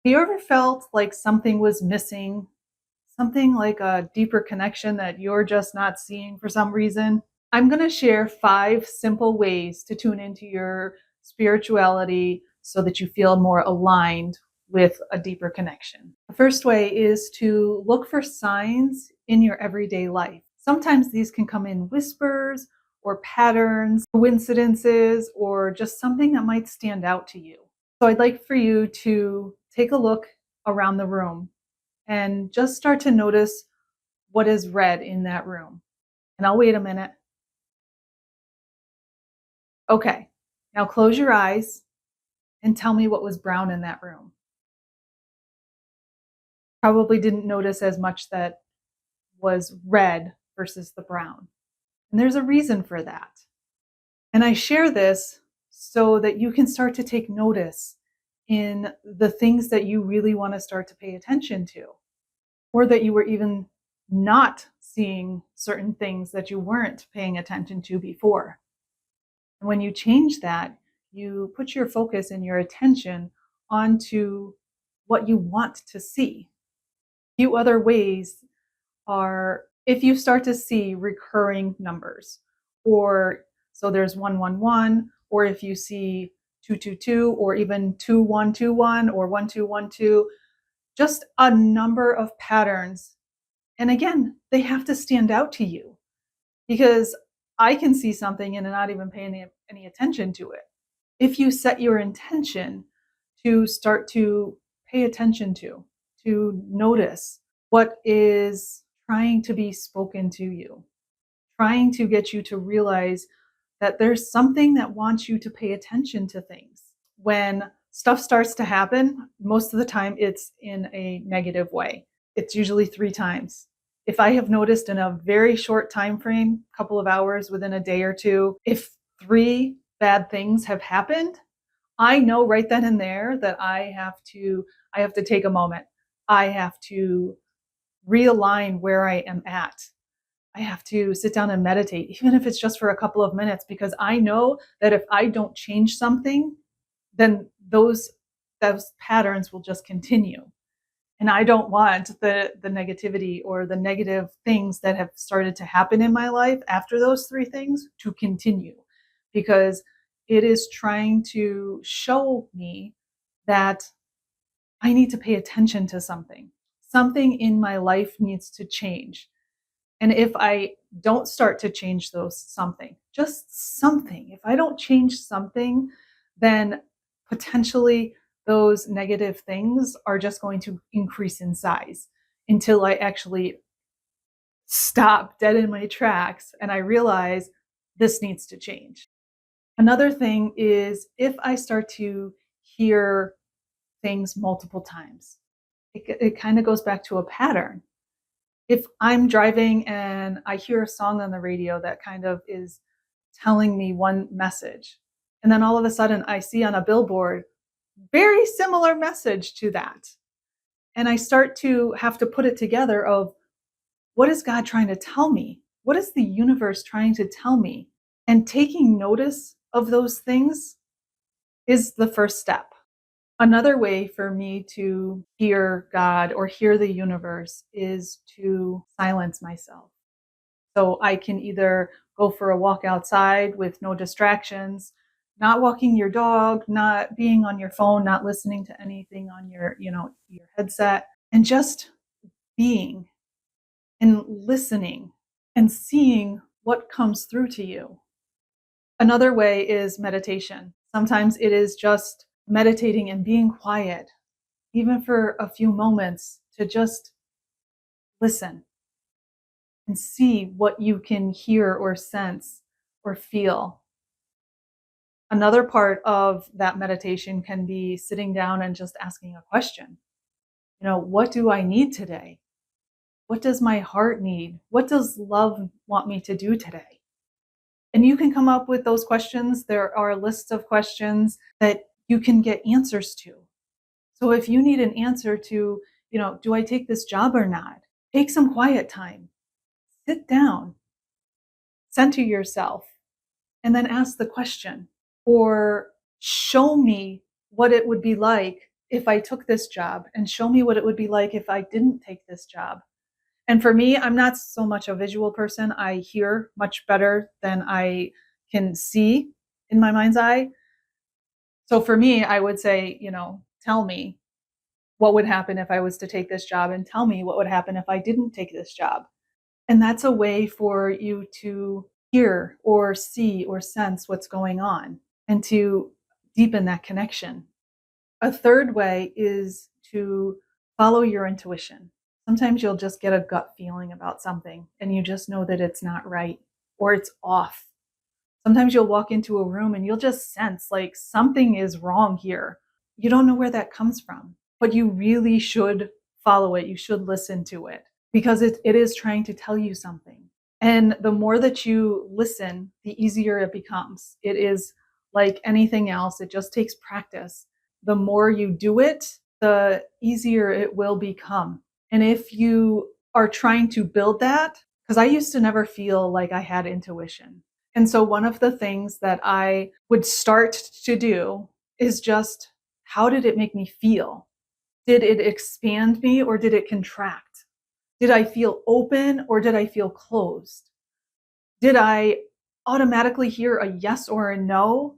Have you ever felt like something was missing? Something like a deeper connection that you're just not seeing for some reason? I'm going to share 5 simple ways to tune into your spirituality so that you feel more aligned with a deeper connection. The first way is to look for signs in your everyday life. Sometimes these can come in whispers or patterns, coincidences, or just something that might stand out to you. So I'd like for you to take a look around the room and just start to notice what is red in that room. And I'll wait a minute. Okay, now close your eyes and tell me what was brown in that room. Probably didn't notice as much that was red versus the brown. And there's a reason for that. And I share this so that you can start to take notice in the things that you really want to start to pay attention to, or that you were even not seeing certain things that you weren't paying attention to before. And when you change that, you put your focus and your attention onto what you want to see. A few other ways are if you start to see recurring numbers, or so there's 111, or if you see 222, or even 2121 or 1212, just a number of patterns. And again, they have to stand out to you because I can see something and not even pay any attention to it. If you set your intention to start to pay attention to notice what is trying to be spoken to you, trying to get you to realize that there's something that wants you to pay attention to things. When stuff starts to happen, most of the time it's in a negative way. It's usually 3 times. If I have noticed in a very short time frame, couple of hours within a day or two, if 3 bad things have happened, I know right then and there that I have to take a moment. I have to realign where I am at. I have to sit down and meditate, even if it's just for a couple of minutes, because I know that if I don't change something, then those patterns will just continue. And I don't want the negativity or the negative things that have started to happen in my life after those 3 things to continue, because it is trying to show me that I need to pay attention to something. Something in my life needs to change. And if I don't start to change just something, if I don't change something, then potentially those negative things are just going to increase in size until I actually stop dead in my tracks and I realize this needs to change. Another thing is if I start to hear things multiple times, it kind of goes back to a pattern. If I'm driving and I hear a song on the radio that kind of is telling me one message, and then all of a sudden I see on a billboard very similar message to that, and I start to have to put it together of what is God trying to tell me? What is the universe trying to tell me? And taking notice of those things is the first step. Another way for me to hear God or hear the universe is to silence myself. So I can either go for a walk outside with no distractions, not walking your dog, not being on your phone, not listening to anything on your headset, and just being and listening and seeing what comes through to you. Another way is meditation. Sometimes it is just meditating and being quiet, even for a few moments, to just listen and see what you can hear or sense or feel. Another part of that meditation can be sitting down and just asking a question. What do I need today? What does my heart need? What does love want me to do today? And you can come up with those questions. There are lists of questions that you can get answers to. So if you need an answer to, do I take this job or not? Take some quiet time. Sit down, center yourself, and then ask the question. Or show me what it would be like if I took this job, and show me what it would be like if I didn't take this job. And for me, I'm not so much a visual person. I hear much better than I can see in my mind's eye. So for me, I would say, tell me what would happen if I was to take this job, and tell me what would happen if I didn't take this job. And that's a way for you to hear or see or sense what's going on and to deepen that connection. A third way is to follow your intuition. Sometimes you'll just get a gut feeling about something and you just know that it's not right or it's off. Sometimes you'll walk into a room and you'll just sense like something is wrong here. You don't know where that comes from, but you really should follow it. You should listen to it because it is trying to tell you something. And the more that you listen, the easier it becomes. It is like anything else, it just takes practice. The more you do it, the easier it will become. And if you are trying to build that, because I used to never feel like I had intuition. And so one of the things that I would start to do is just, how did it make me feel? Did it expand me or did it contract? Did I feel open or did I feel closed? Did I automatically hear a yes or a no?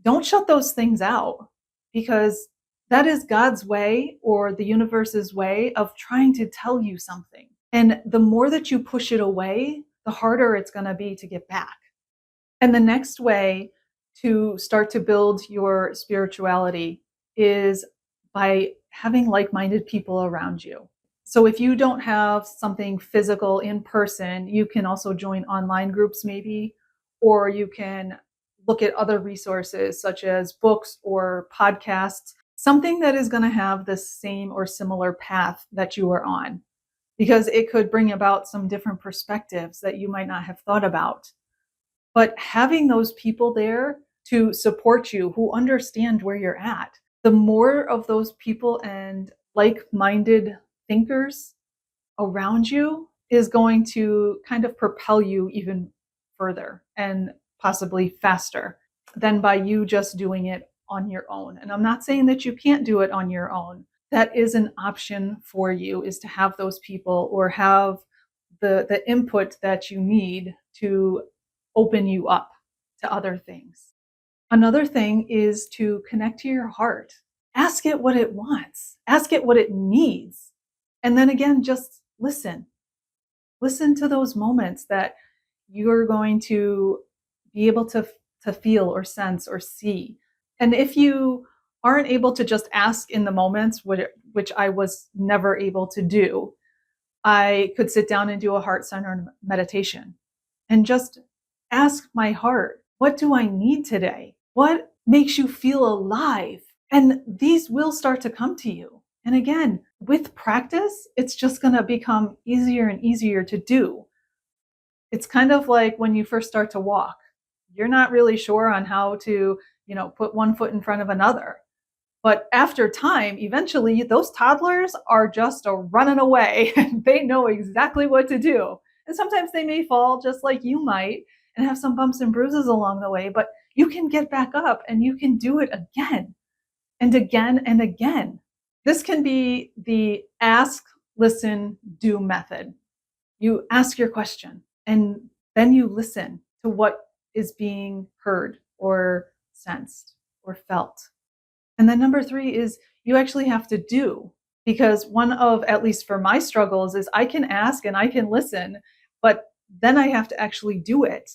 Don't shut those things out, because that is God's way or the universe's way of trying to tell you something. And the more that you push it away, the harder it's going to be to get back. And the next way to start to build your spirituality is by having like-minded people around you. So if you don't have something physical in person, you can also join online groups maybe, or you can look at other resources such as books or podcasts, something that is going to have the same or similar path that you are on, because it could bring about some different perspectives that you might not have thought about. But having those people there to support you who understand where you're at, the more of those people and like-minded thinkers around you is going to kind of propel you even further and possibly faster than by you just doing it on your own. And I'm not saying that you can't do it on your own. That is an option for you, is to have those people or have the input that you need to open you up to other things. Another thing is to connect to your heart. Ask it what it wants. Ask it what it needs. And then again, just listen. Listen to those moments that you're going to be able to feel or sense or see. And if you aren't able to just ask in the moments, which I was never able to do, I could sit down and do a heart-centered meditation and just ask my heart, what do I need today? What makes you feel alive? And these will start to come to you. And again, with practice, it's just going to become easier and easier to do. It's kind of like when you first start to walk. You're not really sure on how to, put one foot in front of another. But after time, eventually those toddlers are just running away and they know exactly what to do. And sometimes they may fall just like you might and have some bumps and bruises along the way, but you can get back up and you can do it again and again and again. This can be the ask, listen, do method. You ask your question and then you listen to what is being heard or sensed or felt. And then number 3 is you actually have to do, because one of, at least for my struggles, is I can ask and I can listen, but then I have to actually do it.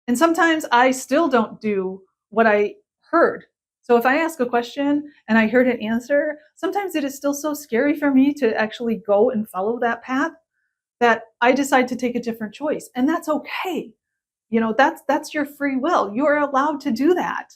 And sometimes I still don't do what I heard. So if I ask a question and I heard an answer, sometimes it is still so scary for me to actually go and follow that path that I decide to take a different choice. And that's okay. That's your free will. You're allowed to do that.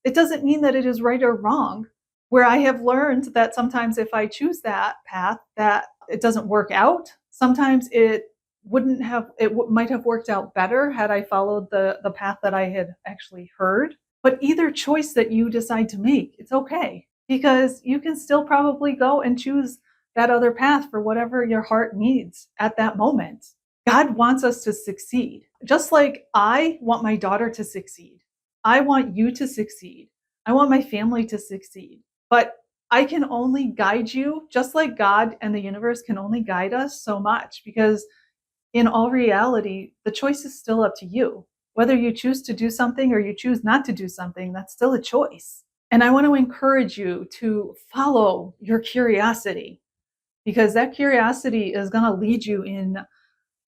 It doesn't mean that it is right or wrong. Where I have learned that sometimes if I choose that path, that it doesn't work out. Sometimes it might have worked out better had I followed the path that I had actually heard. But either choice that you decide to make, it's okay, because you can still probably go and choose that other path for whatever your heart needs at that moment. God wants us to succeed. Just like I want my daughter to succeed. I want you to succeed. I want my family to succeed. But I can only guide you just like God and the universe can only guide us so much, because in all reality, the choice is still up to you. Whether you choose to do something or you choose not to do something, that's still a choice. And I want to encourage you to follow your curiosity, because that curiosity is going to lead you in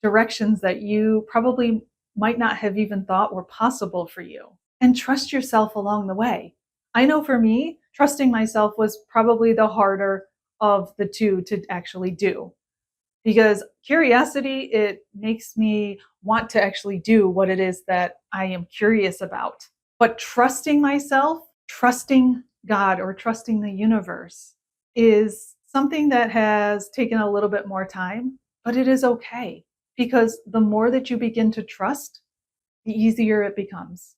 directions that you probably might not have even thought were possible for you. And trust yourself along the way. I know for me, trusting myself was probably the harder of the two to actually do, because curiosity, it makes me want to actually do what it is that I am curious about. But trusting myself, trusting God, or trusting the universe is something that has taken a little bit more time, but it is okay, because the more that you begin to trust, the easier it becomes.